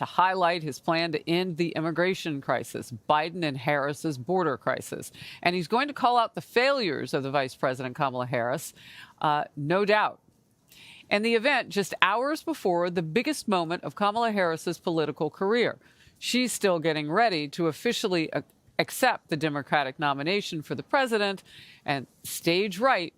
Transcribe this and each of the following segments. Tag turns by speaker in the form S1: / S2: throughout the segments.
S1: to highlight his plan to end the immigration crisis, Biden and Harris's border crisis. And he's going to call out the failures of the Vice President Kamala Harris, no doubt. And the event just hours before the biggest moment of Kamala Harris's political career. She's still getting ready to officially accept the Democratic nomination for the president, and stage right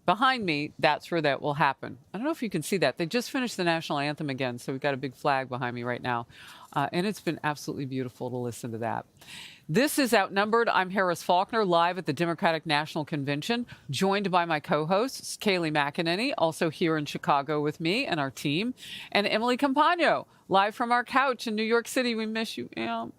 S1: behind me, that's where that will happen. I don't know if you can see that. They just finished the national anthem again, so we've got a big flag behind me right now. And it's been absolutely beautiful to listen to that. This is Outnumbered. I'm Harris Faulkner, live at the Democratic National Convention, joined by my co-hosts, Kayleigh McEnany, also here in Chicago with me and our team, and Emily Campagno, live from our couch in New York City. We miss you, Em.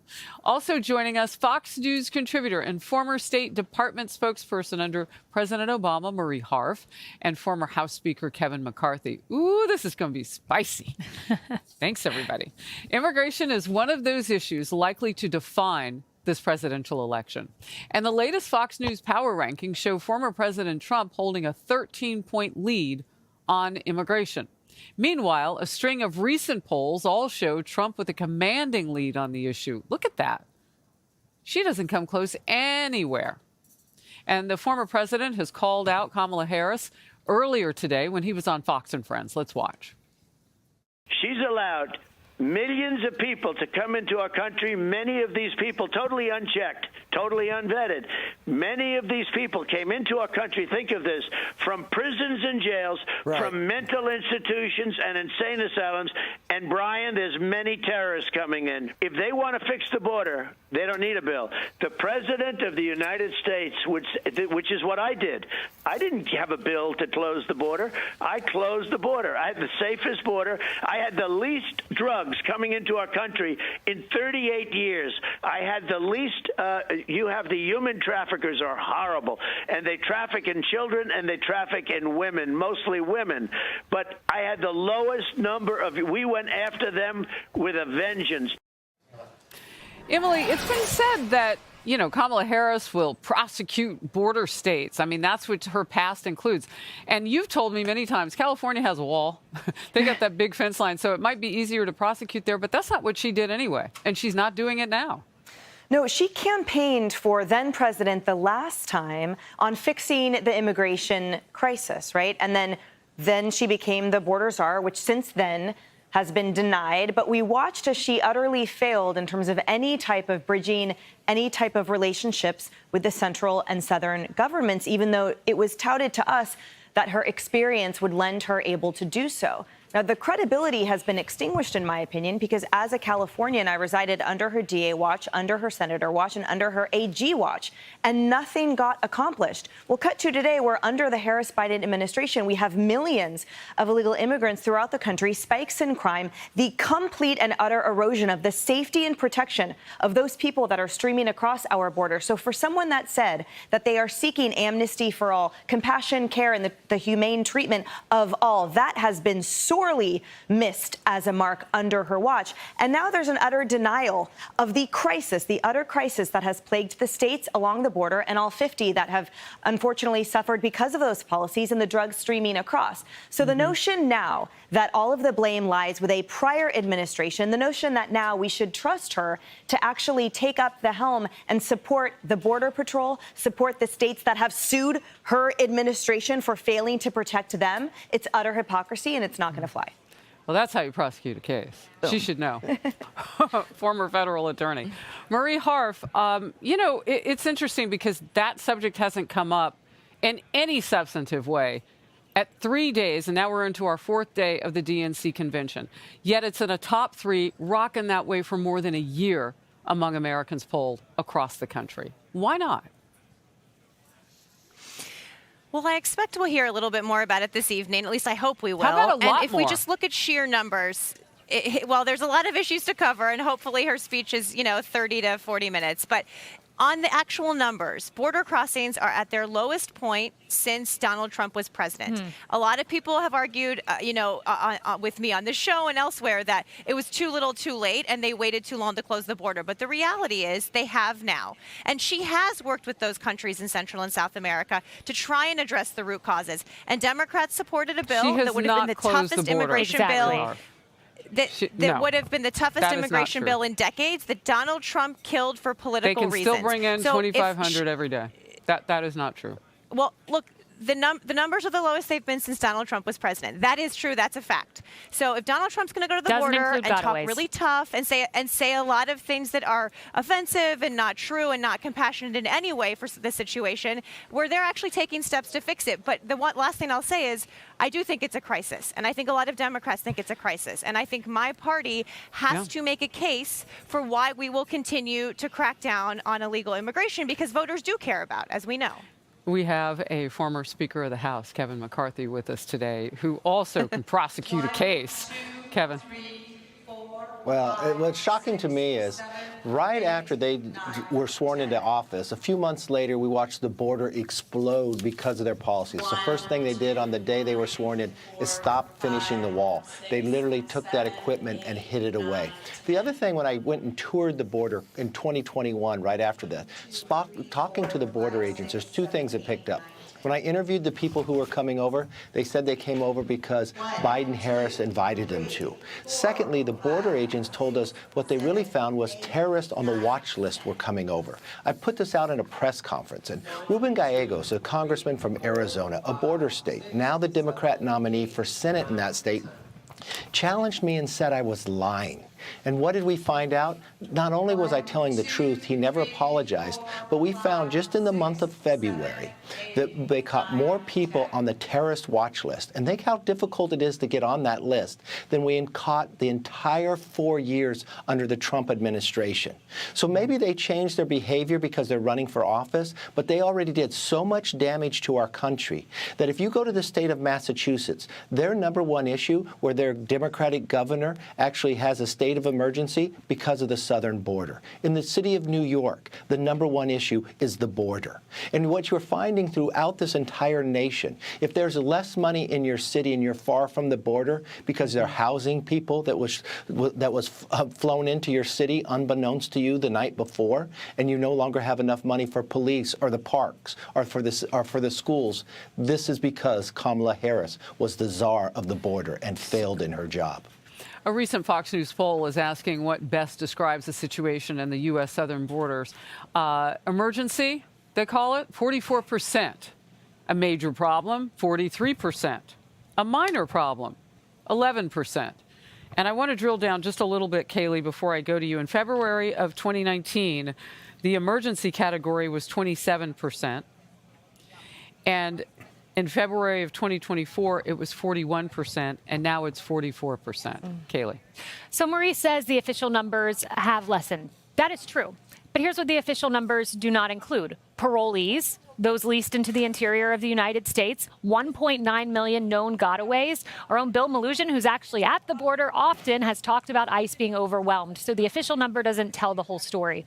S1: Also joining us, Fox News contributor and former State Department spokesperson under President Obama, Marie Harf, and former House Speaker Kevin McCarthy. Ooh, this is going to be spicy. Thanks, everybody. Immigration is one of those issues likely to define this presidential election. And the latest Fox News power rankings show former President Trump holding a 13-point lead on immigration. Meanwhile, a string of recent polls all show Trump with a commanding lead on the issue. Look at that. She doesn't come close anywhere. And the former president has called out Kamala Harris earlier today when he was on Fox and Friends. Let's watch.
S2: She's allowed millions of people to come into our country, many of these people totally unchecked, totally unvetted. Many of these people came into our country, think of this, from prisons and jails, from mental institutions and insane asylums. And, Brian, there's many terrorists coming in. If they want to fix the border, they don't need a bill. The President of the United States, which is what I did. I didn't have a bill to close the border. I closed the border. I had the safest border. I had the least drugs coming into our country in 38 years. I had the least, you have the human traffickers are horrible, and they traffic in children and they traffic in women, mostly women. But I had the lowest number of, we went after them with a vengeance.
S1: Emily, it's been said that, you know, Kamala Harris will prosecute border states. I mean, that's what her past includes. And you've told me many times, California has a wall. They got that big fence line, so it might be easier to prosecute there, but that's not what she did anyway. And she's not doing it now.
S3: No, she campaigned for then-president the last time on fixing the immigration crisis, right? And then she became the border czar, which since then has been denied. But we watched as she utterly failed in terms of any type of bridging, any type of relationships with the central and southern governments, even though it was touted to us that her experience would lend her able to do so. Now, the credibility has been extinguished, in my opinion, because as a Californian, I resided under her DA watch, under her senator watch, and under her AG watch, and nothing got accomplished. Well, cut to today, where under the Harris-Biden administration, we have millions of illegal immigrants throughout the country, spikes in crime, the complete and utter erosion of the safety and protection of those people that are streaming across our border. So for someone that said that they are seeking amnesty for all, compassion, care, and the humane treatment of all, that has been sorely missed as a mark under her watch. And now there's an utter denial of the crisis, the utter crisis that has plagued the states along the border and all 50 that have unfortunately suffered because of those policies and the drugs streaming across. So the notion now that all of the blame lies with a prior administration, the notion that now we should trust her to actually take up the helm and support the Border Patrol, support the states that have sued her administration for failing to protect them, it's utter hypocrisy, and it's not going to fly.
S1: Well, that's how you prosecute a case. Boom. She should know. Former federal attorney. Marie Harf, you know, it's interesting because that subject hasn't come up in any substantive way at 3 days, and now we're into our 4th day of the DNC convention. Yet it's in a top 3, rocking that way for more than a year among Americans polled across the country. Why not?
S4: Well, I expect we'll hear a little bit more about it this evening. At least I hope we will.
S1: How about a lot
S4: and if
S1: more?
S4: we just look at sheer numbers, well, there's a lot of issues to cover, and hopefully her speech is, 30 to 40 minutes. But on the actual numbers, border crossings are at their lowest point since Donald Trump was president. A lot of people have argued, with me on the show and elsewhere that it was too little too late and they waited too long to close the border. But the reality is they have now. And she has worked with those countries in Central and South America to try and address the root causes. And Democrats supported a bill that would have been the toughest immigration bill. that would have been the toughest immigration bill in decades that Donald Trump killed for political reasons.
S1: They can still bring in 2,500 every day. That is not true.
S4: Well, look, the numbers are the lowest they've been since Donald Trump was president. That is true. That's a fact. So if Donald Trump's going to go to the border and talk really tough and say a lot of things that are offensive and not true and not compassionate in any way for the situation, where they're actually taking steps to fix it. But the last thing I'll say is I do think it's a crisis, and I think a lot of Democrats think it's a crisis. And I think my party has to make a case for why we will continue to crack down on illegal immigration, because voters do care about, as we know.
S1: We have a former Speaker of the House, Kevin McCarthy, with us today, who also can prosecute a case. Kevin.
S5: Well, what's shocking to me is right after they were sworn into office, a few months later, we watched the border explode because of their policies. The first thing they did on the day they were sworn in is stop finishing the wall. They literally took that equipment and hid it away. The other thing, when I went and toured the border in 2021, right after that, talking to the border agents, there's two things that picked up. When I interviewed the people who were coming over, they said they came over because Biden-Harris invited them to. Secondly, the border agents told us what they really found was terrorists on the watch list were coming over. I put this out in a press conference, and Ruben Gallegos, a congressman from Arizona, a border state, now the Democrat nominee for Senate in that state, challenged me and said I was lying. And what did we find out? Not only was I telling the truth, he never apologized, but we found just in the month of February that they caught more people on the terrorist watch list. And think how difficult it is to get on that list than we caught the entire 4 years under the Trump administration. So maybe they changed their behavior because they're running for office, but they already did so much damage to our country that if you go to the state of Massachusetts, their number one issue, where their Democratic governor actually has a state of emergency because of the southern border. In the city of New York, the number one issue is the border. And what you're finding throughout this entire nation, if there's less money in your city and you're far from the border because they're housing people that was flown into your city unbeknownst to you the night before, and you no longer have enough money for police or the parks or for the schools, this is because Kamala Harris was the czar of the border and failed in her job.
S1: A recent Fox News poll is asking what best describes the situation in the U.S. southern borders. Emergency, they call it, 44%. A major problem, 43%. A minor problem, 11%. And I want to drill down just a little bit, Kayleigh, before I go to you. In February of 2019, the emergency category was 27%. And in February of 2024, it was 41%, and now it's 44%. Kayleigh.
S6: So Maurice says the official numbers have lessened. That is true. But here's what the official numbers do not include. Parolees, those leased into the interior of the United States, 1.9 million known gotaways. Our own Bill Maloogian, who's actually at the border often, has talked about ICE being overwhelmed. So the official number doesn't tell the whole story.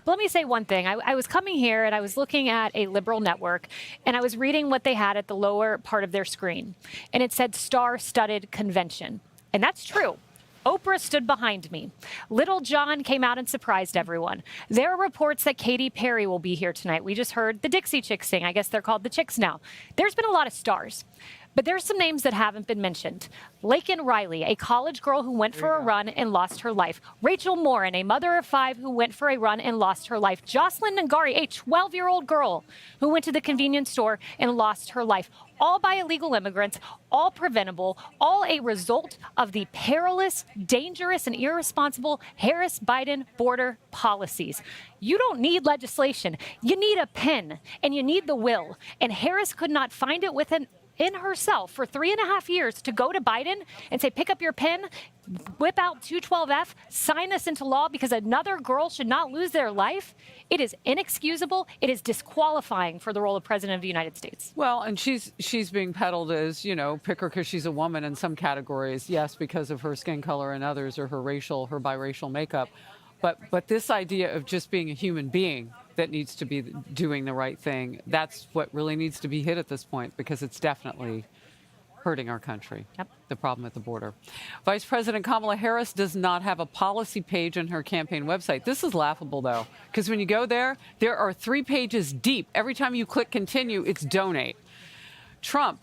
S6: But let me say one thing. I was coming here and I was looking at a liberal network and I was reading what they had at the lower part of their screen. And it said star-studded convention. And that's true. Oprah stood behind me. Little John came out and surprised everyone. There are reports that Katy Perry will be here tonight. We just heard the Dixie Chicks sing. I guess they're called the Chicks now. There's been a lot of stars. But there's some names that haven't been mentioned. Laken Riley, a college girl who went for a run and lost her life. Rachel Morin, a mother of 5 who went for a run and lost her life. Jocelyn Ngari, a 12-year-old girl who went to the convenience store and lost her life. All by illegal immigrants, all preventable, all a result of the perilous, dangerous, and irresponsible Harris-Biden border policies. You don't need legislation. You need a pen, and you need the will. And Harris could not find it in herself for 3.5 years to go to Biden and say, pick up your pen, whip out 212F, sign this into law because another girl should not lose their life. It is inexcusable. It is disqualifying for the role of President of the United States.
S1: Well, and she's being peddled as, pick her because she's a woman in some categories. Yes, because of her skin color and others, or her biracial makeup. But this idea of just being a human being that needs to be doing the right thing, that's what really needs to be hit at this point, because it's definitely hurting our country.
S6: Yep.
S1: The problem at the border. Vice President Kamala Harris does not have a policy page on her campaign website. This is laughable, though, because when you go there are 3 pages deep. Every time you click continue, it's donate. Trump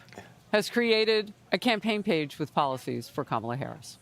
S1: has created a campaign page with policies for Kamala Harris.